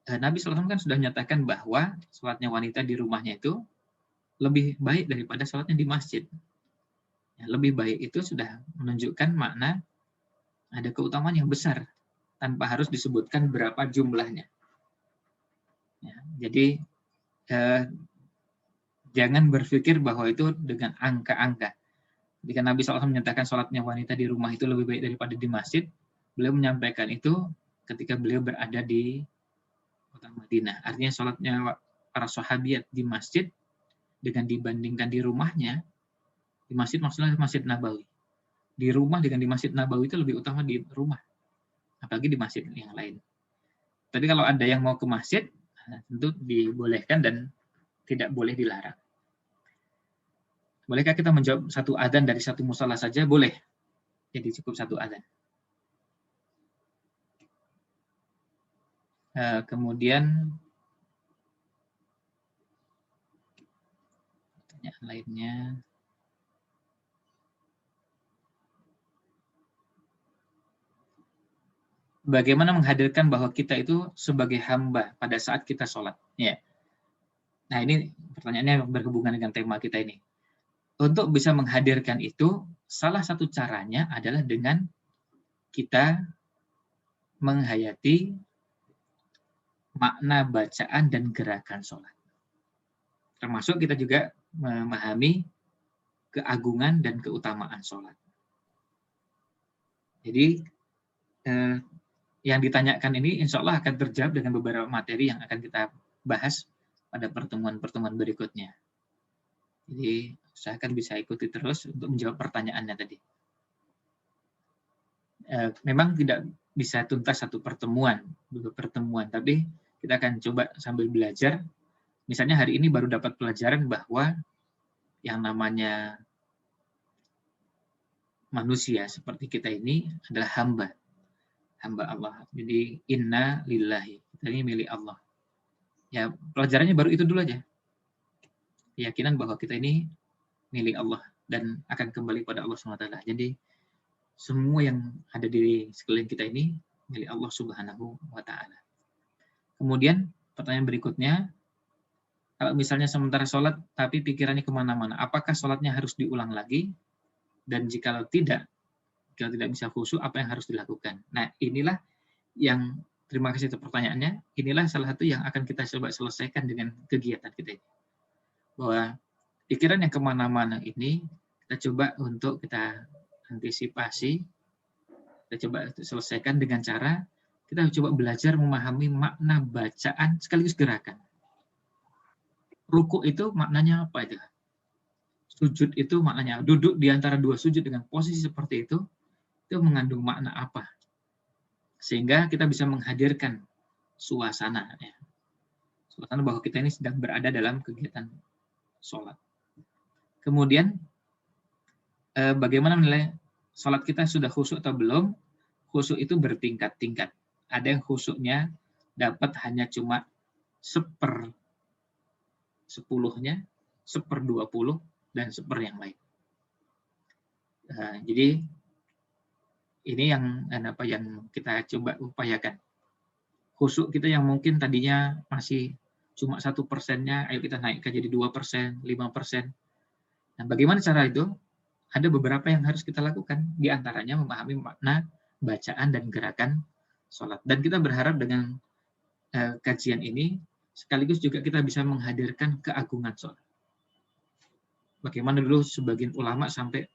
Nabi SAW kan sudah menyatakan bahwa sholatnya wanita di rumahnya itu lebih baik daripada sholatnya di masjid. Ya, lebih baik itu sudah menunjukkan makna ada keutamaan yang besar tanpa harus disebutkan berapa jumlahnya. Ya, jadi jangan berpikir bahwa itu dengan angka-angka. Jika Nabi SAW menyatakan sholatnya wanita di rumah itu lebih baik daripada di masjid, beliau menyampaikan itu ketika beliau berada di kota Madinah. Artinya sholatnya para sahabiat di masjid dengan dibandingkan di rumahnya, di masjid maksudnya Masjid Nabawi. Di rumah dengan di Masjid Nabawi itu lebih utama di rumah, apalagi di masjid yang lain. Tapi kalau ada yang mau ke masjid, tentu dibolehkan dan tidak boleh dilarang. Bolehkah kita menjawab satu adzan dari satu musala saja? Boleh. Jadi cukup satu adzan. Kemudian pertanyaan lainnya. Bagaimana menghadirkan bahwa kita itu sebagai hamba pada saat kita sholat? Ya. Nah, ini pertanyaannya berhubungan dengan tema kita ini. Untuk bisa menghadirkan itu, salah satu caranya adalah dengan kita menghayati makna bacaan dan gerakan sholat. Termasuk kita juga memahami keagungan dan keutamaan sholat. Jadi, yang ditanyakan ini insya Allah akan terjawab dengan beberapa materi yang akan kita bahas pada pertemuan-pertemuan berikutnya. Jadi, usahakan bisa ikuti terus untuk menjawab pertanyaannya tadi. Memang tidak bisa tuntas satu pertemuan, dua pertemuan, tapi kita akan coba sambil belajar. Misalnya hari ini baru dapat pelajaran bahwa yang namanya manusia seperti kita ini adalah hamba Allah. Jadi inna lillahi, kita ini milik Allah. Ya, pelajarannya baru itu dulu aja. Keyakinan bahwa kita ini milik Allah dan akan kembali pada Allah SWT. Jadi semua yang ada di sekeliling kita ini milik Allah Subhanahu wa Ta'ala. Kemudian pertanyaan berikutnya, Kalau misalnya sementara sholat, tapi pikirannya kemana-mana, apakah sholatnya harus diulang lagi? Dan jikalau tidak bisa khusyuk, apa yang harus dilakukan? Nah, inilah yang, terima kasih atas pertanyaannya, inilah salah satu yang akan kita coba selesaikan dengan kegiatan kita. Bahwa pikiran yang kemana-mana ini, kita coba untuk kita antisipasi, kita coba selesaikan dengan cara, kita coba belajar memahami makna bacaan sekaligus gerakan. Ruku itu maknanya apa itu? Sujud itu maknanya, duduk di antara dua sujud dengan posisi seperti itu mengandung makna apa? Sehingga kita bisa menghadirkan suasana, ya. Suasana bahwa kita ini sedang berada dalam kegiatan sholat. Kemudian, bagaimana menilai sholat kita sudah khusyuk atau belum? Khusyuk itu bertingkat-tingkat. Ada yang khusyuknya dapat hanya cuma 1/10, 1/20, dan 1/10 yang lain. Jadi ini yang kita coba upayakan. Khusyuk kita yang mungkin tadinya masih cuma 1%-nya, ayo kita naikkan jadi 2%, 5%. Nah, bagaimana cara itu? Ada beberapa yang harus kita lakukan. Di antaranya memahami makna bacaan dan gerakan sholat. Dan kita berharap dengan kajian ini, sekaligus juga kita bisa menghadirkan keagungan sholat. Bagaimana dulu sebagian ulama sampai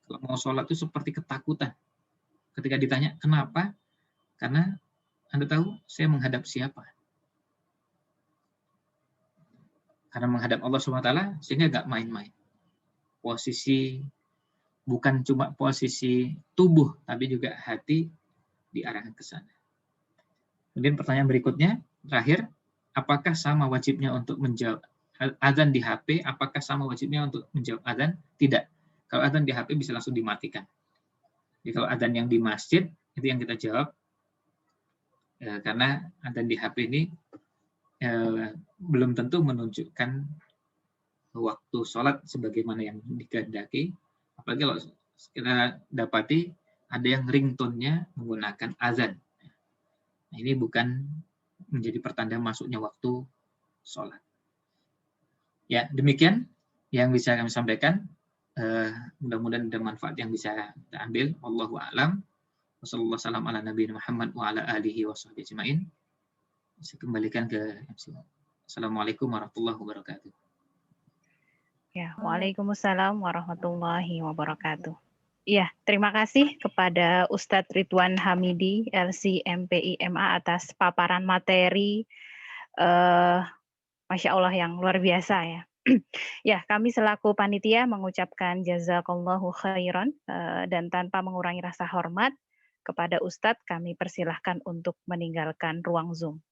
kalau mau sholat itu seperti ketakutan. Ketika ditanya, kenapa? Karena Anda tahu, saya menghadap siapa? Karena menghadap Allah SWT, sehingga nggak main-main. Posisi, bukan cuma posisi tubuh, tapi juga hati diarahkan ke sana. Kemudian pertanyaan berikutnya, terakhir, apakah sama wajibnya untuk menjawab adzan di HP? Apakah sama wajibnya untuk menjawab adzan? Tidak. Kalau adzan di HP bisa langsung dimatikan. Jadi kalau adzan yang di masjid, itu yang kita jawab. Karena adzan di HP ini belum tentu menunjukkan waktu sholat sebagaimana yang dikehendaki. Apalagi kalau kita dapati ada yang ringtone-nya menggunakan azan. Nah, ini bukan menjadi pertanda masuknya waktu sholat. Ya, demikian yang bisa kami sampaikan. Mudah-mudahan ada manfaat yang bisa kita ambil. Wallahu a'lam. Wassalamualaikum ala nabiyina Muhammad wa ala alihi wa sahbihi ajma'in. Saya kembalikan ke MC. Assalamualaikum warahmatullahi wabarakatuh. Ya, waalaikumsalam warahmatullahi wabarakatuh. Iya, terima kasih kepada Ustadz Ridwan Hamidi, LC MPI MA atas paparan materi, Masya Allah yang luar biasa ya. Ya, kami selaku panitia mengucapkan jazakallahu khairan dan tanpa mengurangi rasa hormat kepada Ustadz, kami persilahkan untuk meninggalkan ruang Zoom.